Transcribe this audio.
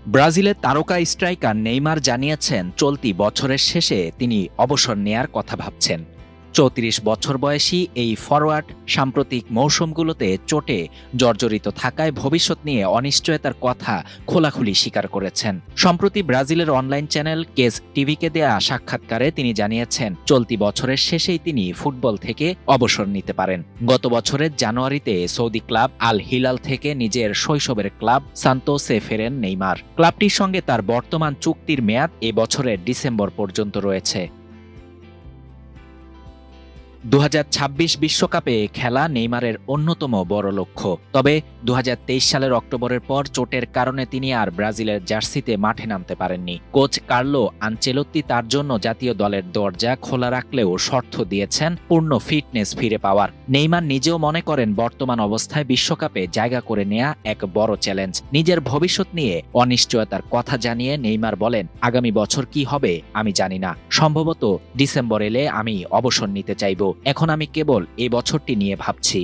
ব্রাজিলের তারকা striker Neymar জানিয়েছেন চলতি বছরের শেষে তিনি অবসর নেয়ার কথা ভাবছেন। ৩৪ বছর বয়সী এই ফরোয়ার্ড সাম্প্রতিক মৌসুমগুলোতে চোটে জর্জরিত থাকায় ভবিষ্যৎ নিয়ে অনিশ্চয়তার কথা খোলাখুলি স্বীকার করেছেন। সম্প্রতি ব্রাজিলের অনলাইন চ্যানেল কেস টিভিকে দেয়া সাক্ষাৎকারে তিনি জানিয়েছেন চলতি বছরের শেষেই তিনি ফুটবল থেকে অবসর নিতে পারেন। গত বছরের জানুয়ারিতে সৌদি ক্লাব আল হিলাল থেকে নিজের শৈশবের ক্লাব সান্তোসে ফেরেন নেইমার। ক্লাবটির সঙ্গে তার বর্তমান চুক্তির মেয়াদ এ বছরের ডিসেম্বর পর্যন্ত রয়েছে। ২০২৬ বিশ্বকাপে খেলা নেইমারের অন্যতম বড় লক্ষ্য। তবে ২০২৩ সালের অক্টোবরের পর চোটের কারণে তিনি আর ব্রাজিলের জার্সিতে মাঠে নামতে পারেননি। কোচ কার্লো আনচেলোত্তি তার জন্য জাতীয় দলের দরজা খোলা রাখলেও শর্ত দিয়েছেন পূর্ণ ফিটনেস ফিরে পাওয়ার। নেইমার নিজেও মনে করেন বর্তমান অবস্থায় বিশ্বকাপে জায়গা করে নেয়া এক বড় চ্যালেঞ্জ। নিজের ভবিষ্যৎ নিয়ে অনিশ্চয়তার কথা জানিয়ে নেইমার বলেন, আগামী বছর কি হবে আমি জানি না। সম্ভবত ডিসেম্বর এলে আমি অবসর নিতে চাইব। এখন আমি কেবল এই বছরটি নিয়ে ভাবছি।